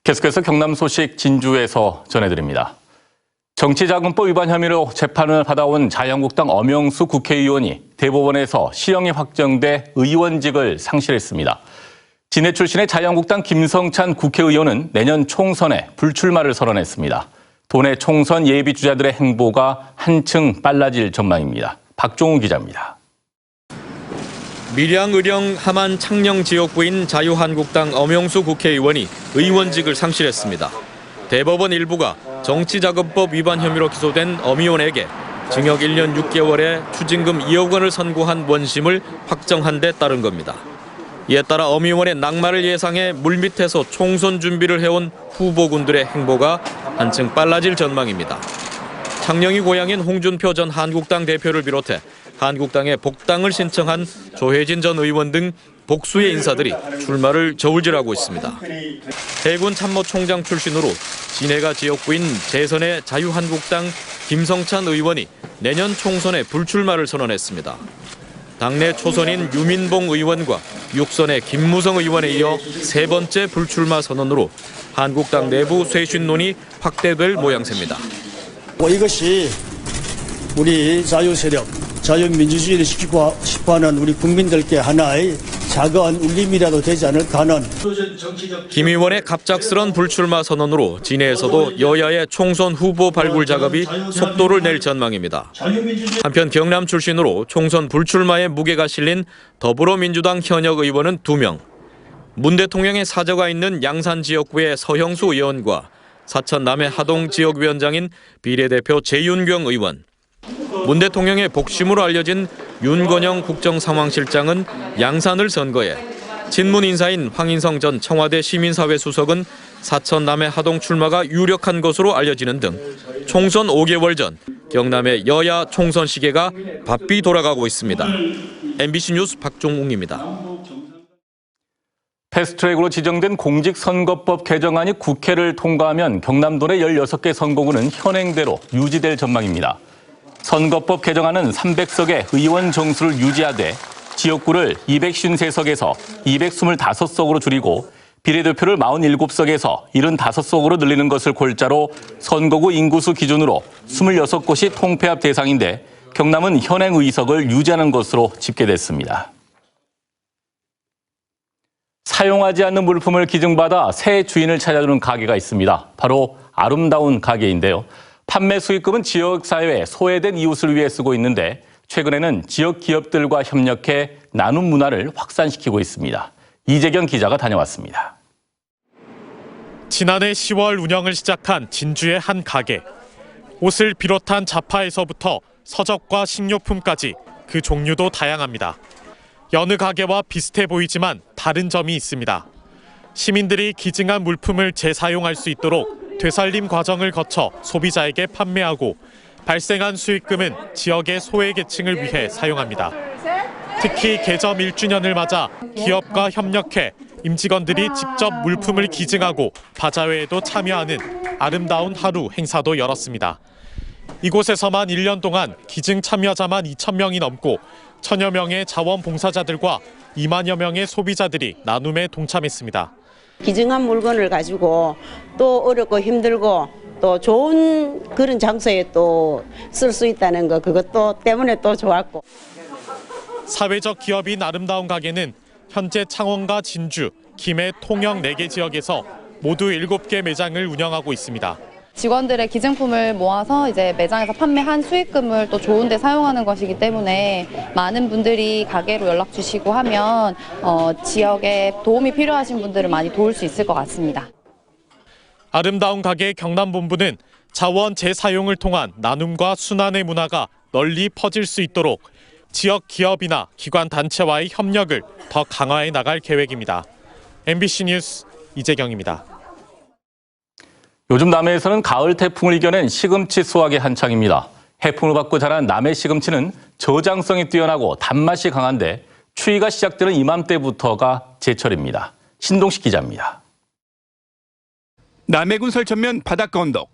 계속해서 경남 소식 진주에서 전해드립니다. 정치자금법 위반 혐의로 재판을 받아온 자유한국당 엄영수 국회의원이 대법원에서 실형이 확정돼 의원직을 상실했습니다. 진해 출신의 자유한국당 김성찬 국회의원은 내년 총선에 불출마를 선언했습니다. 도내 총선 예비 주자들의 행보가 한층 빨라질 전망입니다. 박종우 기자입니다. 밀양, 의령, 함안, 창녕 지역구인 자유한국당 엄영수 국회의원이 의원직을 상실했습니다. 대법원 일부가 정치자금법 위반 혐의로 기소된 엄 의원에게 징역 1년 6개월에 추징금 2억 원을 선고한 원심을 확정한 데 따른 겁니다. 이에 따라 엄 의원의 낙마를 예상해 물밑에서 총선 준비를 해온 후보군들의 행보가 한층 빨라질 전망입니다. 창녕이 고향인 홍준표 전 한국당 대표를 비롯해 한국당에 복당을 신청한 조혜진 전 의원 등 복수의 인사들이 출마를 저울질하고 있습니다. 해군 참모총장 출신으로 진해가 지역구인 재선의 자유한국당 김성찬 의원이 내년 총선에 불출마를 선언했습니다. 당내 초선인 유민봉 의원과 육선의 김무성 의원에 이어 세 번째 불출마 선언으로 한국당 내부 쇄신론이 확대될 모양새입니다. 이것이 우리 자유세력, 자유민주주의를 지키고 싶어하는 우리 국민들께 하나의 작은 울림이라도 되지 않을까 하는. 김 의원의 갑작스런 불출마 선언으로 진해에서도 여야의 총선 후보 발굴 작업이 속도를 낼 전망입니다. 한편 경남 출신으로 총선 불출마에 무게가 실린 더불어민주당 현역 의원은 2명, 문 대통령의 사저가 있는 양산 지역구의 서형수 의원과 사천 남해 하동 지역위원장인 비례대표 재윤경 의원, 문 대통령의 복심으로 알려진 윤건영 국정상황실장은 양산을 선거해 친문 인사인 황인성 전 청와대 시민사회 수석은 사천 남해 하동 출마가 유력한 것으로 알려지는 등 총선 5개월 전 경남의 여야 총선 시계가 바삐 돌아가고 있습니다. MBC 뉴스 박종웅입니다. 패스트트랙으로 지정된 공직선거법 개정안이 국회를 통과하면 경남도 내 16개 선거구는 현행대로 유지될 전망입니다. 선거법 개정안은 300석의 의원 정수를 유지하되 지역구를 253석에서 225석으로 줄이고 비례대표를 47석에서 75석으로 늘리는 것을 골자로 선거구 인구수 기준으로 26곳이 통폐합 대상인데 경남은 현행 의석을 유지하는 것으로 집계됐습니다. 사용하지 않는 물품을 기증받아 새 주인을 찾아주는 가게가 있습니다. 바로 아름다운 가게인데요. 판매 수익금은 지역사회에 소외된 이웃을 위해 쓰고 있는데 최근에는 지역 기업들과 협력해 나눔 문화를 확산시키고 있습니다. 이재경 기자가 다녀왔습니다. 지난해 10월 운영을 시작한 진주의 한 가게. 옷을 비롯한 잡화에서부터 서적과 식료품까지 그 종류도 다양합니다. 여느 가게와 비슷해 보이지만 다른 점이 있습니다. 시민들이 기증한 물품을 재사용할 수 있도록 되살림 과정을 거쳐 소비자에게 판매하고 발생한 수익금은 지역의 소외계층을 위해 사용합니다. 특히 개점 1주년을 맞아 기업과 협력해 임직원들이 직접 물품을 기증하고 바자회에도 참여하는 아름다운 하루 행사도 열었습니다. 이곳에서만 1년 동안 기증 참여자만 2,000명이 넘고 1,000여 명의 자원봉사자들과 2만여 명의 소비자들이 나눔에 동참했습니다. 기증한 물건을 가지고 또 어렵고 힘들고 또 좋은 그런 장소에 또 쓸 수 있다는 거, 그것도 때문에 또 좋았고. 사회적 기업인 아름다운 가게는 현재 창원과 진주, 김해, 통영 4개 지역에서 모두 7개 매장을 운영하고 있습니다. 직원들의 기증품을 모아서 이제 매장에서 판매한 수익금을 또 좋은 데 사용하는 것이기 때문에 많은 분들이 가게로 연락 주시고 하면 지역에 도움이 필요하신 분들을 많이 도울 수 있을 것 같습니다. 아름다운 가게 경남본부는 자원 재사용을 통한 나눔과 순환의 문화가 널리 퍼질 수 있도록 지역 기업이나 기관 단체와의 협력을 더 강화해 나갈 계획입니다. MBC 뉴스 이재경입니다. 요즘 남해에서는 가을 태풍을 이겨낸 시금치 수확이 한창입니다. 해풍을 받고 자란 남해 시금치는 저장성이 뛰어나고 단맛이 강한데 추위가 시작되는 이맘때부터가 제철입니다. 신동식 기자입니다. 남해군 설천면 바닷가 언덕.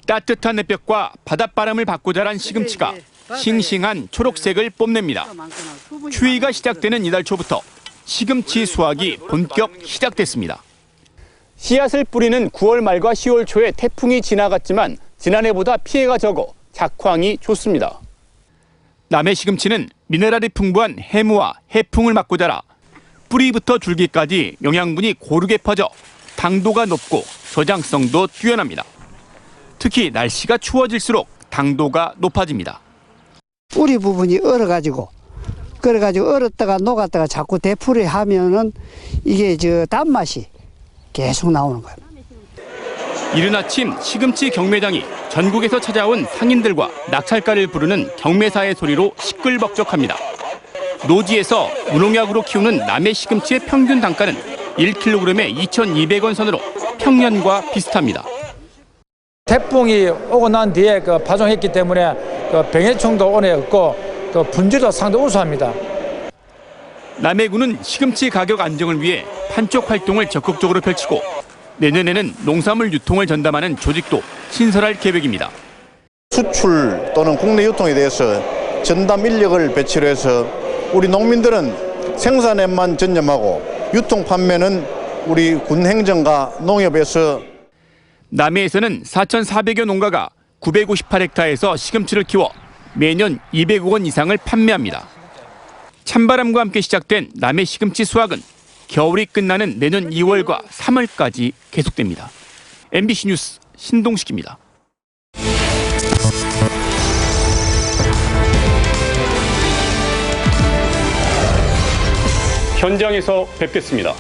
따뜻한 햇볕과 바닷바람을 받고 자란 시금치가 싱싱한 초록색을 뽐냅니다. 추위가 시작되는 이달 초부터 시금치 수확이 본격 시작됐습니다. 씨앗을 뿌리는 9월 말과 10월 초에 태풍이 지나갔지만 지난해보다 피해가 적어 작황이 좋습니다. 남해 시금치는 미네랄이 풍부한 해무와 해풍을 맞고 자라 뿌리부터 줄기까지 영양분이 고르게 퍼져 당도가 높고 저장성도 뛰어납니다. 특히 날씨가 추워질수록 당도가 높아집니다. 뿌리 부분이 얼어가지고 얼었다가 녹았다가 자꾸 되풀이 하면은 이게 단맛이 계속 나오는 거예요. 이른 아침 시금치 경매장이 전국에서 찾아온 상인들과 낙찰가를 부르는 경매사의 소리로 시끌벅적합니다. 노지에서 무농약으로 키우는 남해 시금치의 평균 단가는 1kg에 2,200원 선으로 평년과 비슷합니다. 태풍이 오고 난 뒤에 파종했기 때문에 병해충도 오래 없고 분질도 상당히 우수합니다. 남해군은 시금치 가격 안정을 위해 판촉 활동을 적극적으로 펼치고 내년에는 농산물 유통을 전담하는 조직도 신설할 계획입니다. 수출 또는 국내 유통에 대해서 전담 인력을 배치를 해서 우리 농민들은 생산에만 전념하고 유통 판매는 우리 군 행정과 농협에서. 남해에서는 4,400여 농가가 958헥타르에서 시금치를 키워 매년 200억 원 이상을 판매합니다. 찬바람과 함께 시작된 남해 시금치 수확은 겨울이 끝나는 내년 2월과 3월까지 계속됩니다. MBC 뉴스 신동식입니다. 현장에서 뵙겠습니다.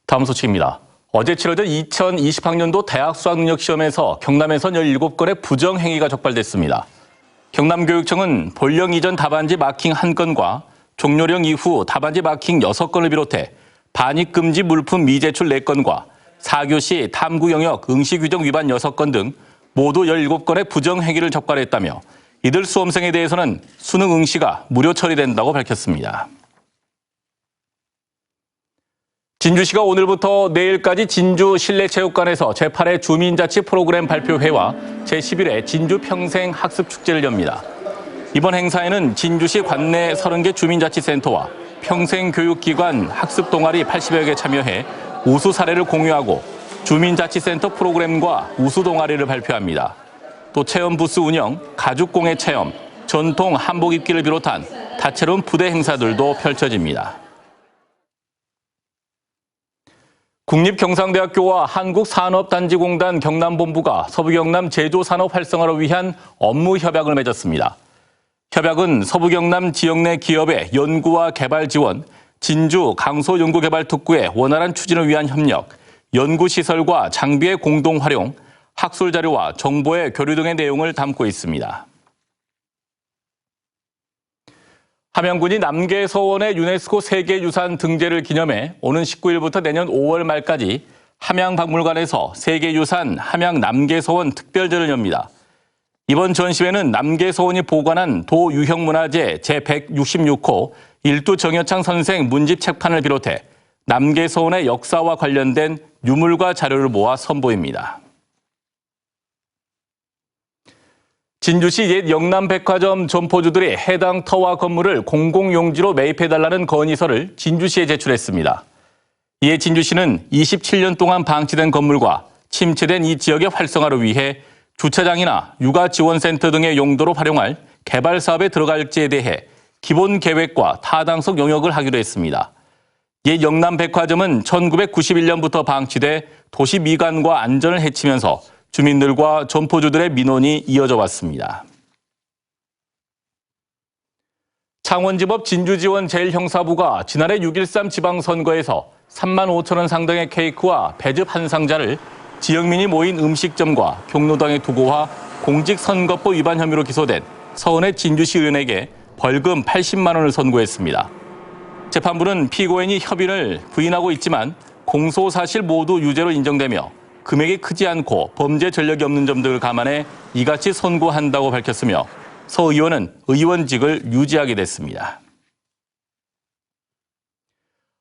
다음 소식입니다. 어제 치러진 2020학년도 대학 수학능력시험에서 경남에선 17건의 부정행위가 적발됐습니다. 경남교육청은 본령 이전 답안지 마킹 1건과 종료령 이후 답안지 마킹 6건을 비롯해 반입금지 물품 미제출 4건과 4교시 탐구 영역 응시 규정 위반 6건 등 모두 17건의 부정행위를 적발했다며 이들 수험생에 대해서는 수능 응시가 무료 처리된다고 밝혔습니다. 진주시가 오늘부터 내일까지 진주 실내체육관에서 제8회 주민자치 프로그램 발표회와 제11회 진주 평생학습축제를 엽니다. 이번 행사에는 진주시 관내 30개 주민자치센터와 평생교육기관 학습동아리 80여 개 참여해 우수 사례를 공유하고 주민자치센터 프로그램과 우수 동아리를 발표합니다. 또 체험 부스 운영, 가죽공예 체험, 전통 한복 입기를 비롯한 다채로운 부대 행사들도 펼쳐집니다. 국립경상대학교와 한국산업단지공단 경남본부가 서부경남 제조산업 활성화를 위한 업무 협약을 맺었습니다. 협약은 서부경남 지역 내 기업의 연구와 개발 지원, 진주 강소연구개발특구의 원활한 추진을 위한 협력, 연구시설과 장비의 공동 활용, 학술자료와 정보의 교류 등의 내용을 담고 있습니다. 함양군이 남계서원의 유네스코 세계유산 등재를 기념해 오는 19일부터 내년 5월 말까지 함양박물관에서 세계유산 함양 남계서원 특별전을 엽니다. 이번 전시회는 남계서원이 보관한 도유형문화재 제166호 일두정여창 선생 문집 책판을 비롯해 남계서원의 역사와 관련된 유물과 자료를 모아 선보입니다. 진주시 옛 영남백화점 점포주들이 해당 터와 건물을 공공용지로 매입해달라는 건의서를 진주시에 제출했습니다. 이에 진주시는 27년 동안 방치된 건물과 침체된 이 지역의 활성화를 위해 주차장이나 육아지원센터 등의 용도로 활용할 개발 사업에 들어갈지에 대해 기본 계획과 타당성 용역을 하기로 했습니다. 옛 영남백화점은 1991년부터 방치돼 도시 미관과 안전을 해치면서 주민들과 점포주들의 민원이 이어져 왔습니다. 창원지법 진주지원 제1형사부가 지난해 6.13 지방선거에서 3만 5천 원 상당의 케이크와 배즙 한 상자를 지역민이 모인 음식점과 경로당에 두고와 공직선거법 위반 혐의로 기소된 서원의 진주시 의원에게 벌금 80만 원을 선고했습니다. 재판부는 피고인이 협의를 부인하고 있지만 공소 사실 모두 유죄로 인정되며 금액이 크지 않고 범죄 전력이 없는 점들을 감안해 이같이 선고한다고 밝혔으며 서 의원은 의원직을 유지하게 됐습니다.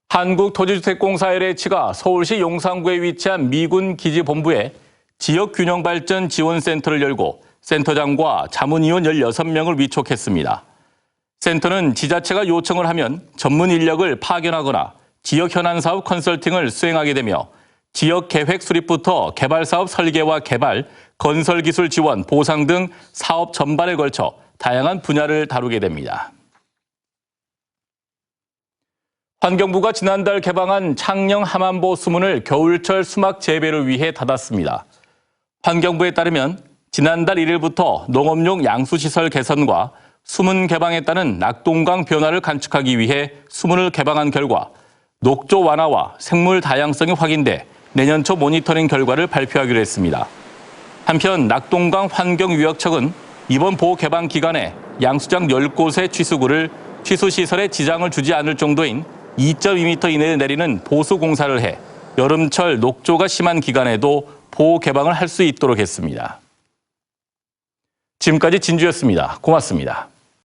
한국토지주택공사 LH가 서울시 용산구에 위치한 미군 기지본부에 지역균형발전 지원센터를 열고 센터장과 자문위원 16명을 위촉했습니다. 센터는 지자체가 요청을 하면 전문 인력을 파견하거나 지역 현안 사업 컨설팅을 수행하게 되며 지역 계획 수립부터 개발 사업 설계와 개발, 건설 기술 지원, 보상 등 사업 전반에 걸쳐 다양한 분야를 다루게 됩니다. 환경부가 지난달 개방한 창녕 함안보 수문을 겨울철 수막 재배를 위해 닫았습니다. 환경부에 따르면 지난달 1일부터 농업용 양수시설 개선과 수문 개방에 따른 낙동강 변화를 간축하기 위해 수문을 개방한 결과 녹조 완화와 생물 다양성이 확인돼 내년 초 모니터링 결과를 발표하기로 했습니다. 한편 낙동강 환경유역청은 이번 보호 개방 기간에 양수장 10곳의 취수구를 취수시설에 지장을 주지 않을 정도인 2.2m 이내에 내리는 보수 공사를 해 여름철 녹조가 심한 기간에도 보호 개방을 할 수 있도록 했습니다. 지금까지 진주였습니다. 고맙습니다.